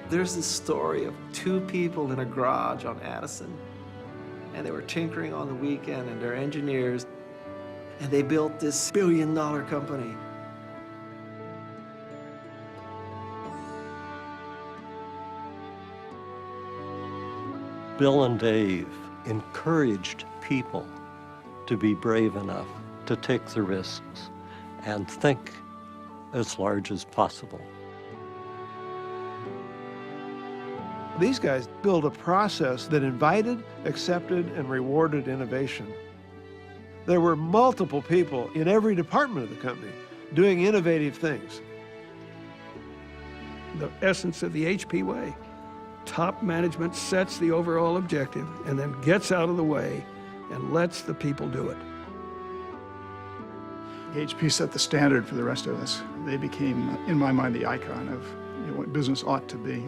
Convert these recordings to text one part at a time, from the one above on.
There's this story of two people in a garage on Addison, and they were tinkering on the weekend, and they're engineers, and they built this billion-dollar company. Bill and Dave encouraged people to be brave enough to take the risks and think as large as possible. These guys built a process that invited, accepted, and rewarded innovation. There were multiple people in every department of the company doing innovative things. The essence of the HP way. Top management sets the overall objective and then gets out of the way and lets the people do it. HP set the standard for the rest of us. They became, in my mind, the icon of what business ought to be.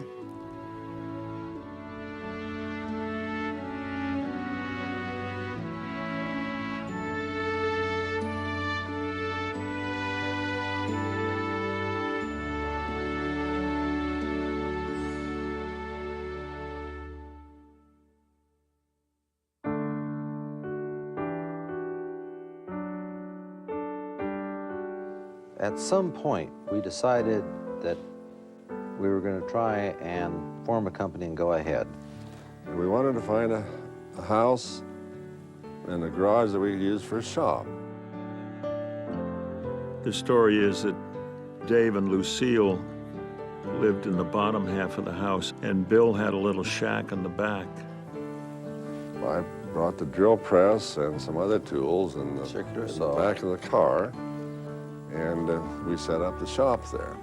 At some point, we decided that we were going to try and form a company and go ahead. We wanted to find a house and a garage that we could use for a shop. The story is that Dave and Lucille lived in the bottom half of the house, and Bill had a little shack in the back. I brought the drill press and some other tools in the back of the car, and we set up the shop there.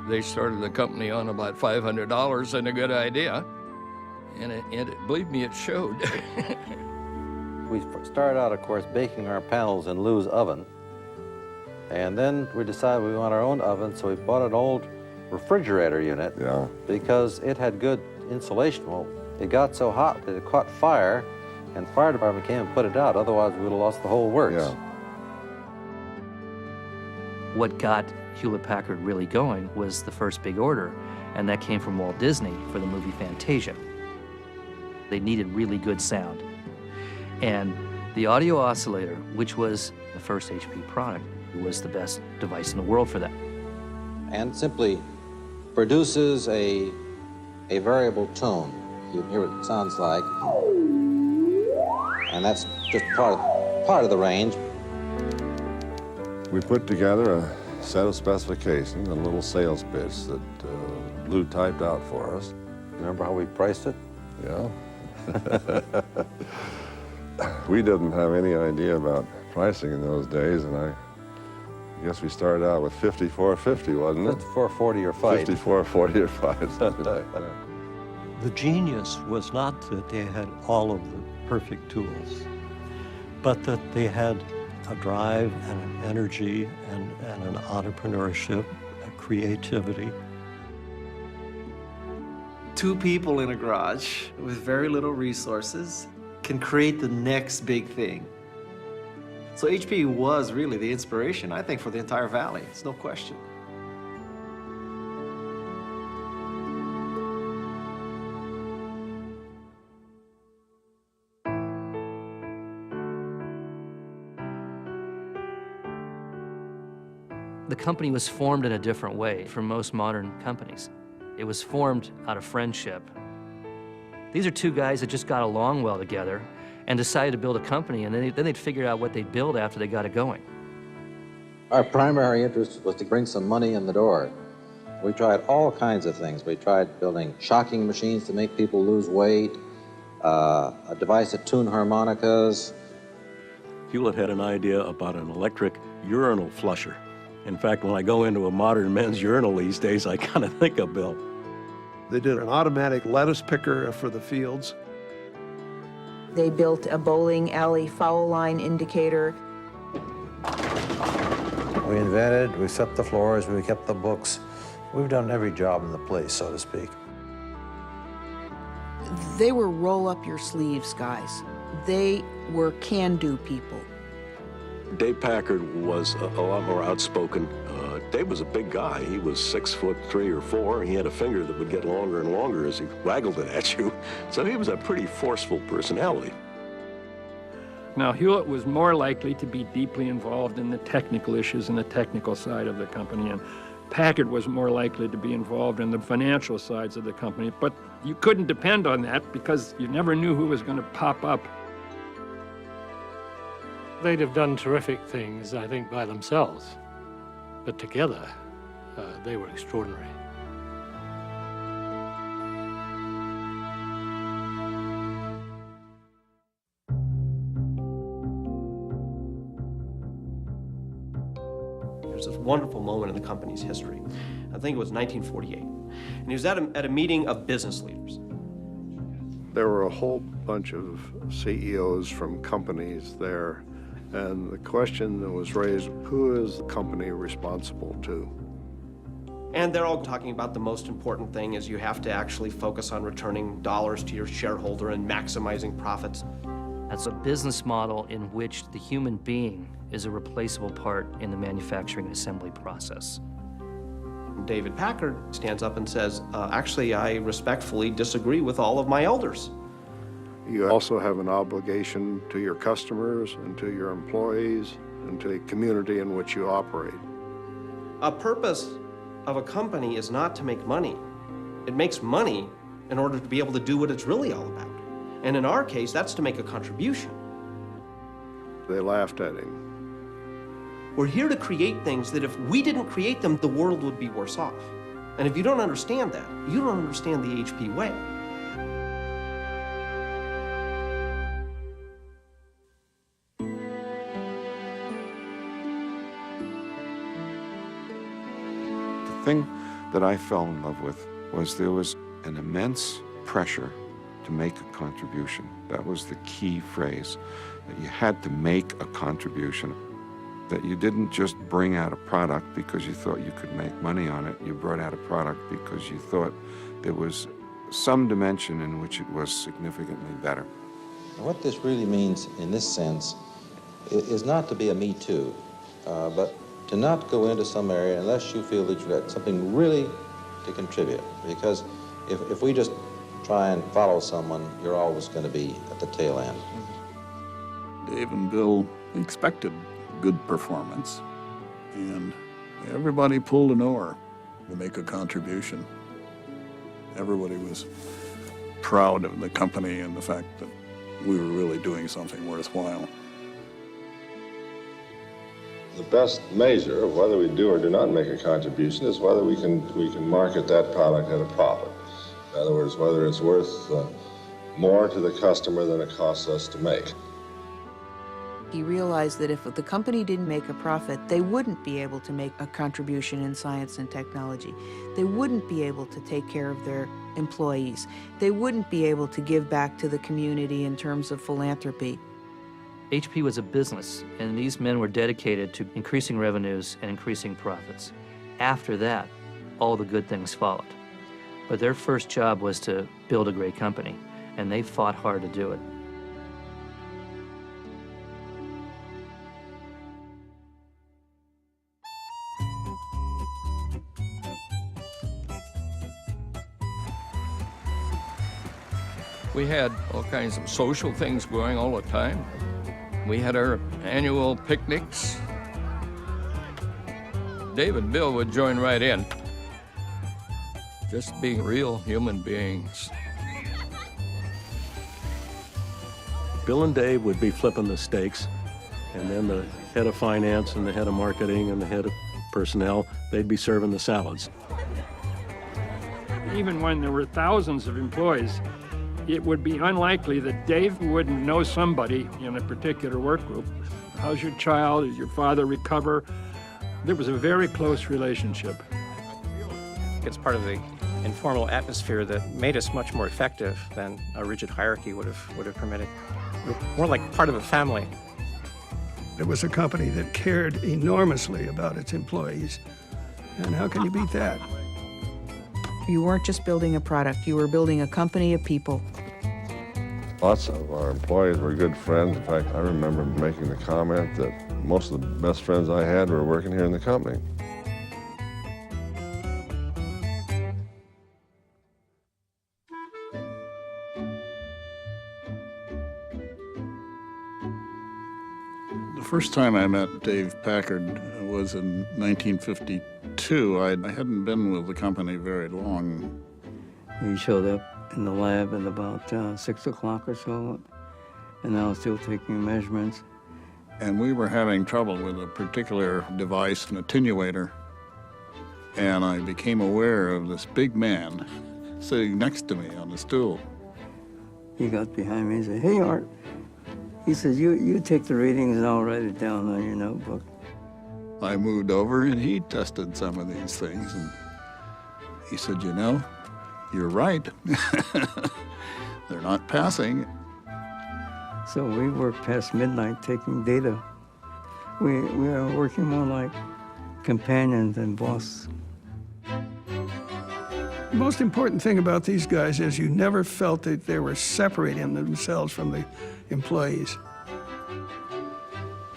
They started the company on about $500 and a good idea, and believe me, it showed. We started out, of course, baking our panels in Lou's oven, and then we decided we want our own oven, so we bought an old refrigerator unit because it had good insulation. Well, it got so hot that it caught fire, and the fire department came and put it out. Otherwise, we would have lost the whole works. Yeah. What got Hewlett-Packard really going was the first big order, and that came from Walt Disney for the movie Fantasia. They needed really good sound. And the audio oscillator, which was the first HP product, was the best device in the world for that. And simply produces a variable tone. You can hear what it sounds like. And that's just part of the range. We put together a set of specifications, a little sales pitch that Lou typed out for us. Remember how we priced it? Yeah. We didn't have any idea about pricing in those days, and I guess we started out with $54.50, wasn't it? $54.40 or fight. $54.40 or fight, something like that. The genius was not that they had all of the perfect tools, but that they had a drive and an energy and an entrepreneurship, a creativity. Two people in a garage with very little resources can create the next big thing. So HP was really the inspiration, I think, for the entire valley. It's no question. The company was formed in a different way from most modern companies. It was formed out of friendship. These are two guys that just got along well together and decided to build a company, and then they'd figure out what they'd build after they got it going. Our primary interest was to bring some money in the door. We tried all kinds of things. We tried building shocking machines to make people lose weight, a device to tune harmonicas. Hewlett had an idea about an electric urinal flusher. In fact, when I go into a modern men's urinal these days, I kind of think of Bill. They did an automatic lettuce picker for the fields. They built a bowling alley foul line indicator. We invented, we swept the floors, we kept the books. We've done every job in the place, so to speak. They were roll-up-your-sleeves guys. They were can-do people. Dave Packard was a lot more outspoken, Dave was a big guy. He was 6'3" or 4". He had a finger that would get longer and longer as he waggled it at you. So he was a pretty forceful personality. Now, Hewlett was more likely to be deeply involved in the technical issues and the technical side of the company, and Packard was more likely to be involved in the financial sides of the company. But you couldn't depend on that because you never knew who was going to pop up. They'd have done terrific things, I think, by themselves. But together, they were extraordinary. There's this wonderful moment in the company's history. I think it was 1948. And he was at a meeting of business leaders. There were a whole bunch of CEOs from companies there, and the question that was raised, who is the company responsible to? And they're all talking about the most important thing is you have to actually focus on returning dollars to your shareholder and maximizing profits. That's a business model in which the human being is a replaceable part in the manufacturing and assembly process. David Packard stands up and says, actually, I respectfully disagree with all of my elders. You also have an obligation to your customers and to your employees and to the community in which you operate. A purpose of a company is not to make money. It makes money in order to be able to do what it's really all about. And in our case, that's to make a contribution. They laughed at him. We're here to create things that if we didn't create them, the world would be worse off. And if you don't understand that, you don't understand the HP way. The thing that I fell in love with was there was an immense pressure to make a contribution. That was the key phrase, that you had to make a contribution, that you didn't just bring out a product because you thought you could make money on it. You brought out a product because you thought there was some dimension in which it was significantly better. And what this really means in this sense is not to be a me too, but to not go into some area unless you feel that you've got something really to contribute. Because if we just try and follow someone, you're always going to be at the tail end. Dave and Bill expected good performance, and everybody pulled an oar to make a contribution. Everybody was proud of the company and the fact that we were really doing something worthwhile. The best measure of whether we do or do not make a contribution is whether we can market that product at a profit. In other words, whether it's worth more to the customer than it costs us to make. He realized that if the company didn't make a profit, they wouldn't be able to make a contribution in science and technology. They wouldn't be able to take care of their employees. They wouldn't be able to give back to the community in terms of philanthropy. HP was a business, and these men were dedicated to increasing revenues and increasing profits. After that, all the good things followed. But their first job was to build a great company, and they fought hard to do it. We had all kinds of social things going all the time. We had our annual picnics. Dave and Bill would join right in, just being real human beings. Bill and Dave would be flipping the steaks, and then the head of finance and the head of marketing and the head of personnel, they'd be serving the salads. Even when there were thousands of employees, it would be unlikely that Dave wouldn't know somebody in a particular work group. How's your child? Did your father recover? There was a very close relationship. It's part of the informal atmosphere that made us much more effective than a rigid hierarchy would have permitted. We're more like part of a family. It was a company that cared enormously about its employees. And how can you beat that? You weren't just building a product, you were building a company of people. Lots of our employees were good friends. In fact, I remember making the comment that most of the best friends I had were working here in the company. First time I met Dave Packard was in 1952. I hadn't been with the company very long. He showed up in the lab at about 6 o'clock or so, and I was still taking measurements. And we were having trouble with a particular device, an attenuator. And I became aware of this big man sitting next to me on the stool. He got behind me and said, "Hey, Art." He said, you take the readings and I'll write it down on your notebook. I moved over and he tested some of these things. And he said, "You know, you're right. They're not passing." So we worked past midnight taking data. We are working more like companions than bosses. The most important thing about these guys is you never felt that they were separating themselves from the employees.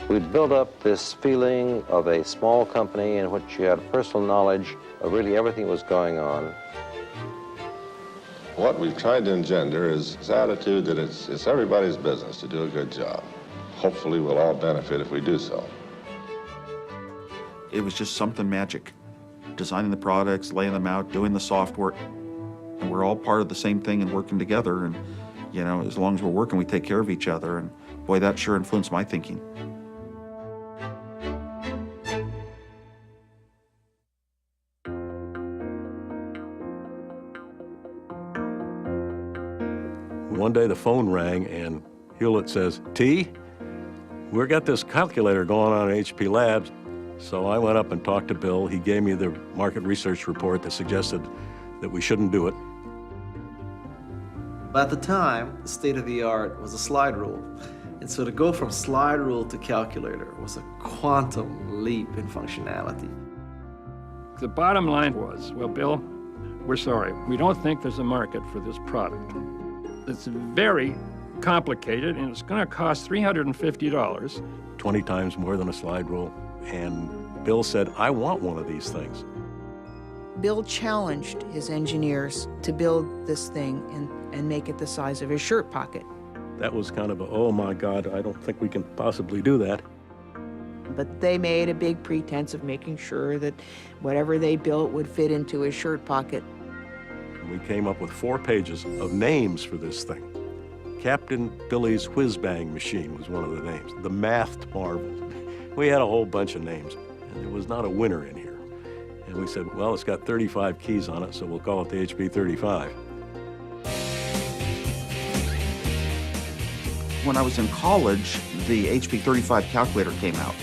We'd built up this feeling of a small company in which you had personal knowledge of really everything that was going on. What we've tried to engender is this attitude that it's everybody's business to do a good job. Hopefully we'll all benefit if we do so. It was just something magic. Designing the products, laying them out, doing the software. And we're all part of the same thing and working together. And, you know, as long as we're working, we take care of each other. And boy, that sure influenced my thinking. One day the phone rang and Hewlett says, "T, we've got this calculator going on at HP Labs." So I went up and talked to Bill. He gave me the market research report that suggested that we shouldn't do it. At the time, the state of the art was a slide rule. And so to go from slide rule to calculator was a quantum leap in functionality. The bottom line was, well, Bill, we're sorry. We don't think there's a market for this product. It's very complicated, and it's going to cost $350. 20 times more than a slide rule. And Bill said, "I want one of these things." Bill challenged his engineers to build this thing and make it the size of his shirt pocket. That was kind of a, oh my God, I don't think we can possibly do that. But they made a big pretense of making sure that whatever they built would fit into his shirt pocket. We came up with 4 pages of names for this thing. Captain Billy's Whiz-Bang Machine was one of the names. The Mathed Marvel. We had a whole bunch of names, and there was not a winner in here. And we said, well, it's got 35 keys on it, so we'll call it the HP 35. When I was in college, the HP 35 calculator came out.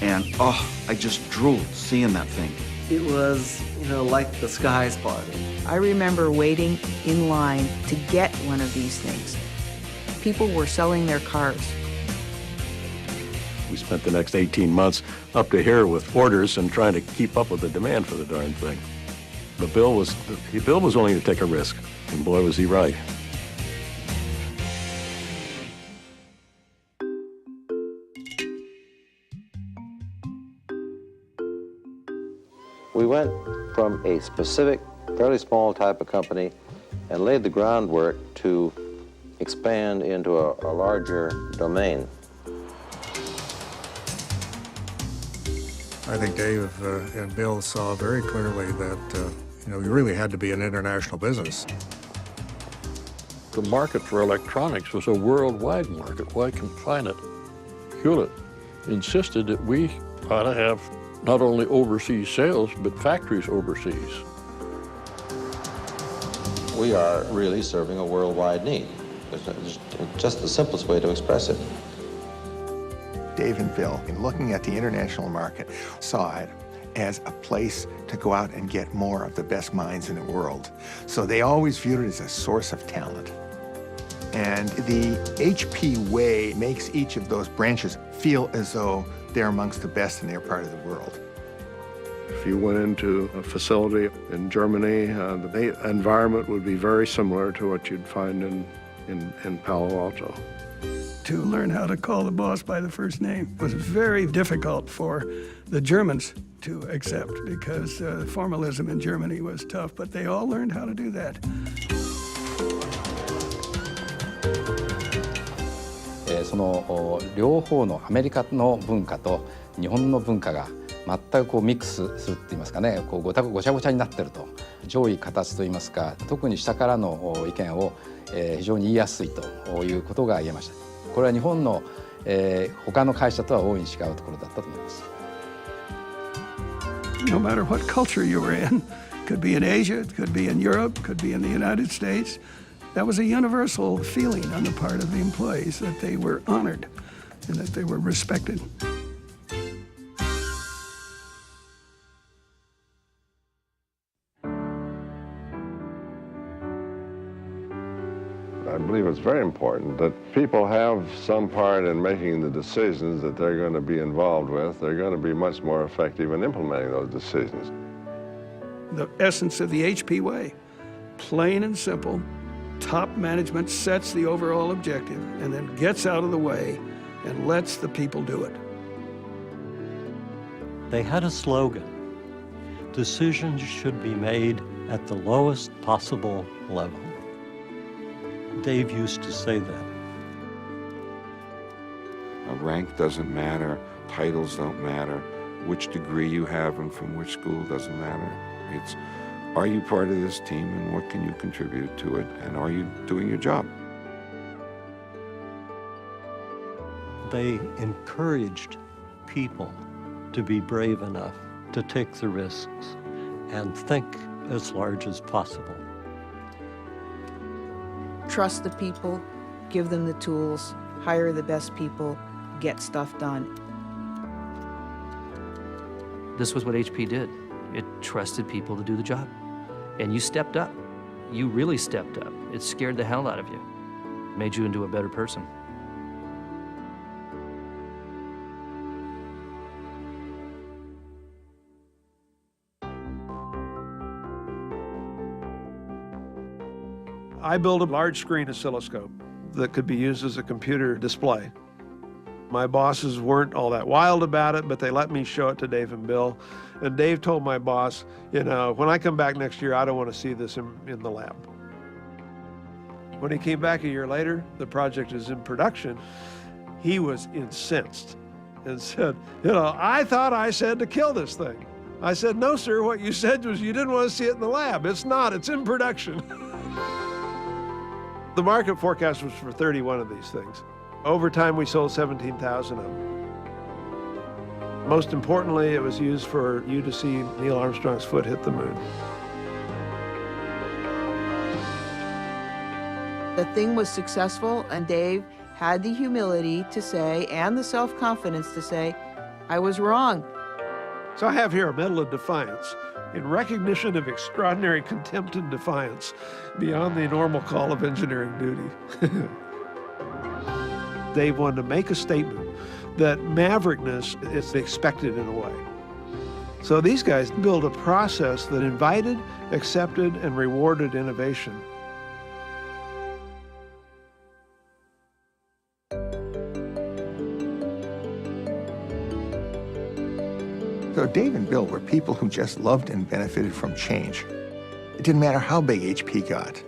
And, oh, I just drooled seeing that thing. It was, like the skies parted. I remember waiting in line to get one of these things. People were selling their cars. We spent the next 18 months up to here with orders and trying to keep up with the demand for the darn thing. But Bill was willing to take a risk, and boy, was he right. We went from a specific, fairly small type of company and laid the groundwork to expand into a larger domain. I think Dave and Bill saw very clearly that we really had to be an international business. The market for electronics was a worldwide market. Why confine it? Hewlett insisted that we ought to have not only overseas sales, but factories overseas. We are really serving a worldwide need. It's just the simplest way to express it. Dave and Bill, in looking at the international market, saw it as a place to go out and get more of the best minds in the world. So they always viewed it as a source of talent. And the HP way makes each of those branches feel as though they're amongst the best in their part of the world. If you went into a facility in Germany, the environment would be very similar to what you'd find in Palo Alto. To learn how to call the boss by the first name was very difficult for the Germans to accept because formalism in Germany was tough, but they all learned how to do that. その両方のアメリカの文化と日本の文化が全くこうミックスするって言いますかね、こうごちゃごちゃになってると、上位形と言いますか、特に下からの意見を非常に言いやすいということが言えました。これは日本の他の会社とは大いに違うところだったと思います。No matter what culture you were in, could be in Asia, it could be in Europe, could be in the United States, that was a universal feeling on the part of the employees that they were honored and that they were respected. I believe it's very important that people have some part in making the decisions that they're going to be involved with. They're going to be much more effective in implementing those decisions. The essence of the HP way, plain and simple, top management sets the overall objective and then gets out of the way and lets the people do it. They had a slogan: decisions should be made at the lowest possible level. Dave used to say that. Rank doesn't matter, titles don't matter, which degree you have and from which school doesn't matter. It's, are you part of this team and what can you contribute to it, and are you doing your job? They encouraged people to be brave enough to take the risks and think as large as possible. Trust the people, give them the tools, hire the best people, get stuff done. This was what HP did. It trusted people to do the job. And you stepped up. You really stepped up. It scared the hell out of you. Made you into a better person. I built a large screen oscilloscope that could be used as a computer display. My bosses weren't all that wild about it, but they let me show it to Dave and Bill. And Dave told my boss, you know, when I come back next year, I don't want to see this in the lab. When he came back a year later, the project is in production. He was incensed and said, you know, I thought I said to kill this thing. I said, no, sir, what you said was you didn't want to see it in the lab. It's not, it's in production. The market forecast was for 31 of these things. Over time, we sold 17,000 of them. Most importantly, it was used for you to see Neil Armstrong's foot hit the moon. The thing was successful, and Dave had the humility to say, and the self-confidence to say, I was wrong. So I have here a Medal of Defiance in recognition of extraordinary contempt and defiance beyond the normal call of engineering duty. Dave wanted to make a statement that maverickness is expected in a way. So these guys built a process that invited, accepted, and rewarded innovation. So Dave and Bill were people who just loved and benefited from change. It didn't matter how big HP got.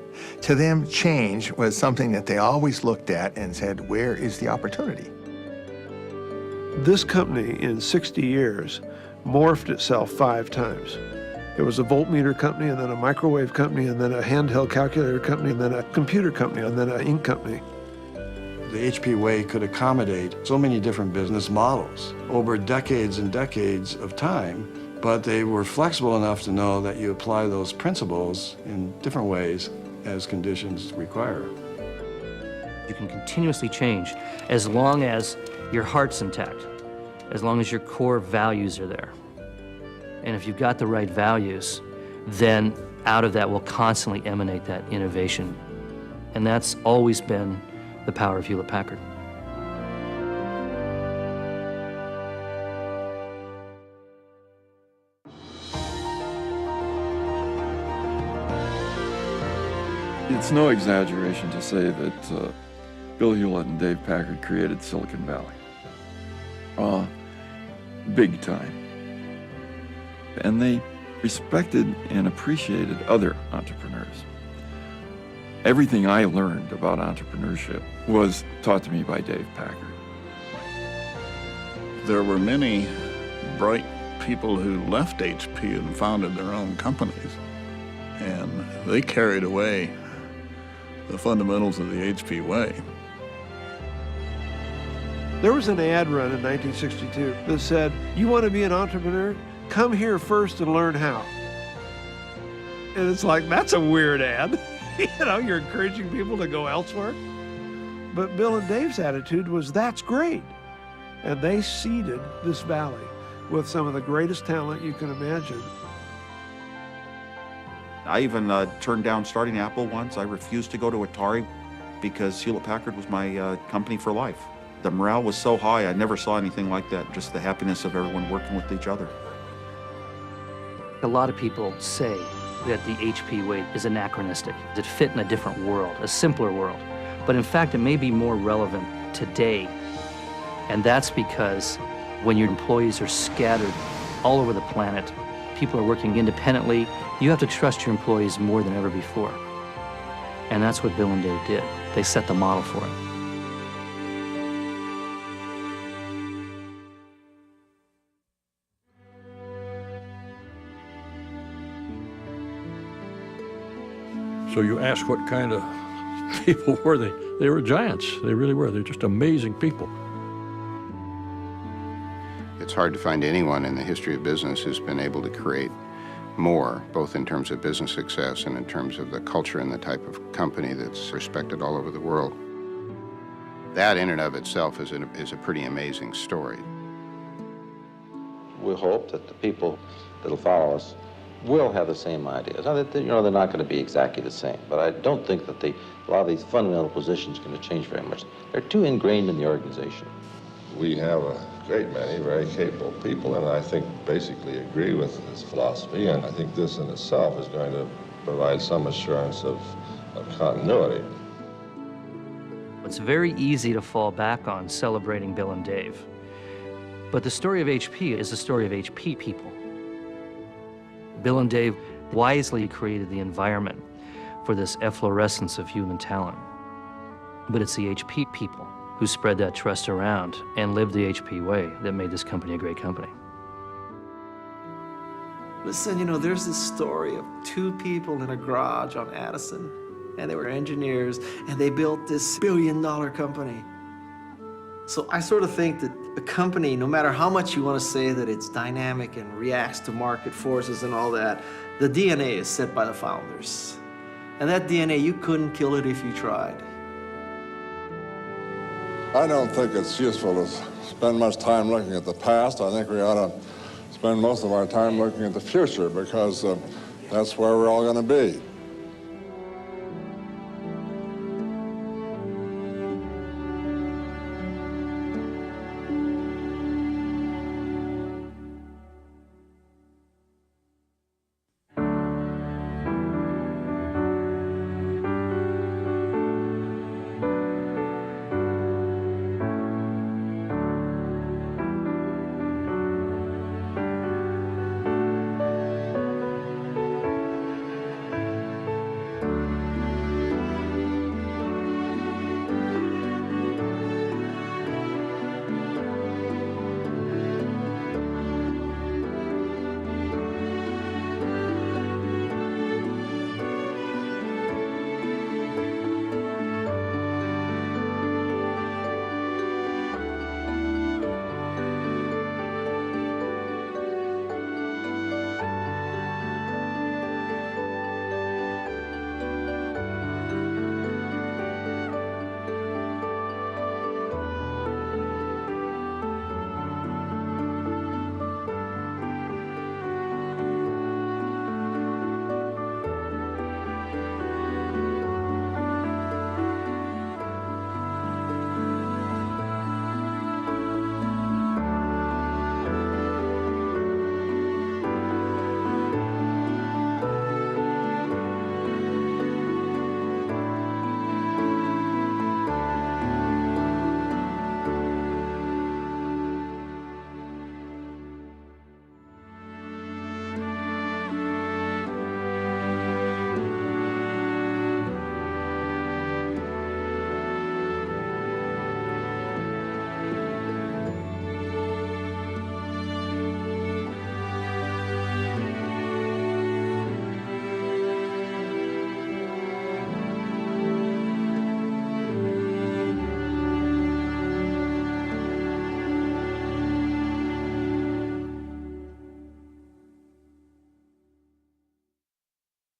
To them, change was something that they always looked at and said, where is the opportunity? This company, in 60 years, morphed itself 5 times. It was a voltmeter company, and then a microwave company, and then a handheld calculator company, and then a computer company, and then an ink company. The HP way could accommodate so many different business models over decades and decades of time, but they were flexible enough to know that you apply those principles in different ways as conditions require. You can continuously change as long as your heart's intact, as long as your core values are there. And if you've got the right values, then out of that will constantly emanate that innovation. And that's always been the power of Hewlett-Packard. It's no exaggeration to say that Bill Hewlett and Dave Packard created Silicon Valley. Big time. And they respected and appreciated other entrepreneurs. Everything I learned about entrepreneurship was taught to me by Dave Packard. There were many bright people who left HP and founded their own companies, and they carried away the fundamentals of the HP way. There was an ad run in 1962 that said, "You want to be an entrepreneur? Come here first and learn how." And it's like, that's a weird ad. You know, you're encouraging people to go elsewhere. But Bill and Dave's attitude was, that's great. And they seeded this valley with some of the greatest talent you can imagine. I even turned down starting Apple once. I refused to go to Atari because Hewlett-Packard was my company for life. The morale was so high, I never saw anything like that, just the happiness of everyone working with each other. A lot of people say that the HP way is anachronistic. It fit in a different world, a simpler world. But in fact, it may be more relevant today. And that's because when your employees are scattered all over the planet, people are working independently, you have to trust your employees more than ever before. And that's what Bill and Dave did. They set the model for it. So you ask what kind of people were they? They were giants. They really were. They're just amazing people. It's hard to find anyone in the history of business who's been able to create more, both in terms of business success and in terms of the culture and the type of company that's respected all over the world. That in and of itself is a pretty amazing story. We hope that the people that'll follow us will have the same ideas. Now, they're not going to be exactly the same, but I don't think that a lot of these fundamental positions are going to change very much. They're too ingrained in the organization. We have a great many very capable people, and I think basically agree with his philosophy, and I think this in itself is going to provide some assurance of continuity. It's very easy to fall back on celebrating Bill and Dave. But the story of HP is the story of HP people. Bill and Dave wisely created the environment for this efflorescence of human talent. But it's the HP people who spread that trust around and lived the HP way that made this company a great company. Listen, you know, there's this story of two people in a garage on Addison, and they were engineers, and they built this billion-dollar company. So I sort of think that a company, no matter how much you want to say that it's dynamic and reacts to market forces and all that, the DNA is set by the founders. And that DNA, you couldn't kill it if you tried. I don't think it's useful to spend much time looking at the past. I think we ought to spend most of our time looking at the future, because that's where we're all going to be.